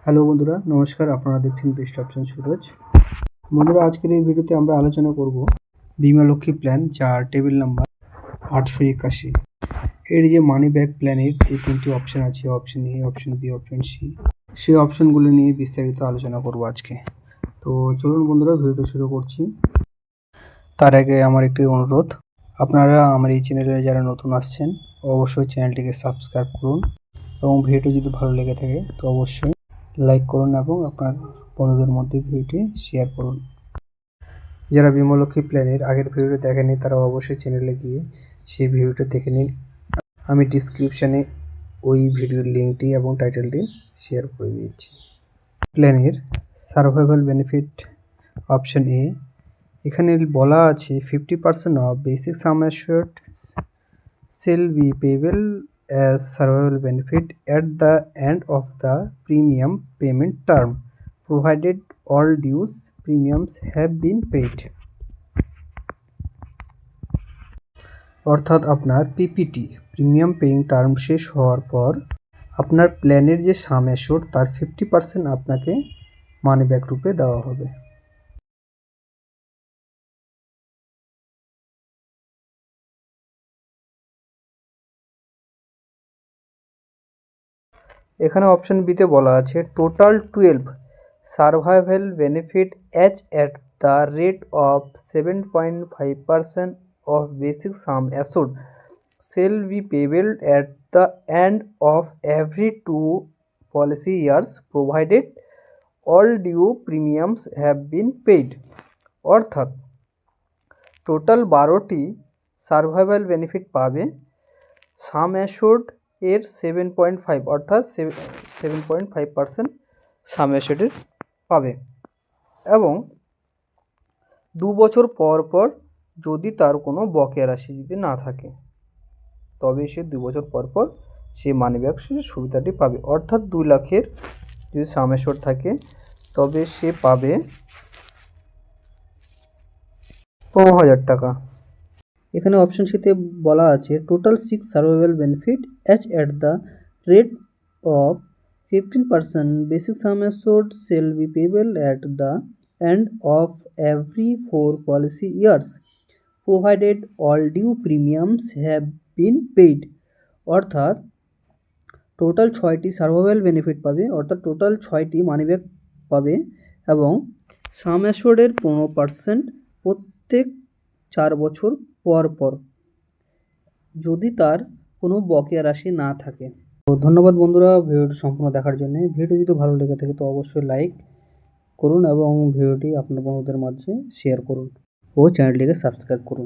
Hello বন্ধুরা, নমস্কার। আপনারা দেখছেন বেস্ট অপশন সুরজ। বন্ধুরা, আজকের এই ভিডিওতে আমরা আলোচনা করব বীমা লক্ষ্মী প্ল্যান, যার টেবিল নাম্বার 881। এর যে মানি ব্যাক প্ল্যানের যে তিনটি অপশন আছে, option A, option B, option C, সেই অপশনগুলো নিয়ে বিস্তারিত আলোচনা করব আজকে। তো চলুন বন্ধুরা, ভিডিওটা শুরু করছি। তার আগে আমার একটি অনুরোধ, আপনারা আমার এই চ্যানেলে যারা নতুন আসছেন অবশ্যই চ্যানেলটিকে সাবস্ক্রাইব করুন এবং ভিডিওটি যদি ভালো লেগে থাকে তো অবশ্যই লাইক করুন এবং আপনার বন্ধুদের মধ্যে ভিডিওটি শেয়ার করুন। যারা বীমা লক্ষ্মী প্ল্যানের আগের ভিডিওটি দেখেনি তারা অবশ্যই চ্যানেলে গিয়ে সেই ভিডিওটা দেখে নিন। আমি ডিসক্রিপশানে ওই ভিডিওর লিঙ্কটি এবং টাইটেলটি শেয়ার করে দিয়েছি। প্ল্যানের সার্ভাইভাল বেনিফিট অপশন এ, এখানে বলা আছে 50% of basic sum assured shall be payable as survival benefit at the end of the premium payment term, provided all dues premiums have been paid. অর্থাৎ আপনার পিপিটি প্রিমিয়াম পেইং টার্ম শেষ হওয়ার পর আপনার প্ল্যানের যে সাম অ্যাসিওরড তার 50% আপনাকে মানি ব্যাক রূপে দেওয়া হবে। এখানে অপশন বিতে বলা আছে total 12 survival benefit each at the rate of 7.5% of basic sum assured shall be payable at the end of every 2 policy years provided all due premiums have been paid। অর্থাৎ total 12টি survival benefit পাবে সাম অ্যাসুরড এর 7.5 অর্থাৎ 7.5% সাম অ্যাসুরডের পাবে এবং 2 বছর পর পর যদি তার কোনো বকেয়া রাশি যদি না থাকে তবে সে 2 বছর পর পর সে মানি ব্যাক সুবিধাটি পাবে। অর্থাৎ 2 লাখের যদি সাম অ্যাসুরড থাকে তবে সে পাবে 15,000 টাকা। এখানে অপশন সিতে বলা আছে total 6 survival benefit each at the rate of 15% basic sum assured shall be payable at the end of every 4 policy years provided all due premiums have been paid। অর্থাৎ টোটাল 6টি সার্ভাইভাল বেনিফিট পাবে, অর্থাৎ total 6টি মানিব্যাক পাবে এবং সাম অ্যাসুরডের 15% প্রত্যেক 4 বছর পর পর যদি তার কোনো বকেয়া রাশি না থাকে। তো ধন্যবাদ বন্ধুরা ভিডিওটি সম্পূর্ণ দেখার জন্য। ভিডিও যদি ভালো লেগে থাকে তো অবশ্যই লাইক করুন এবং ভিডিওটি আপনার বন্ধুদের মাঝে শেয়ার করুন ও চ্যানেলটিকে সাবস্ক্রাইব করুন।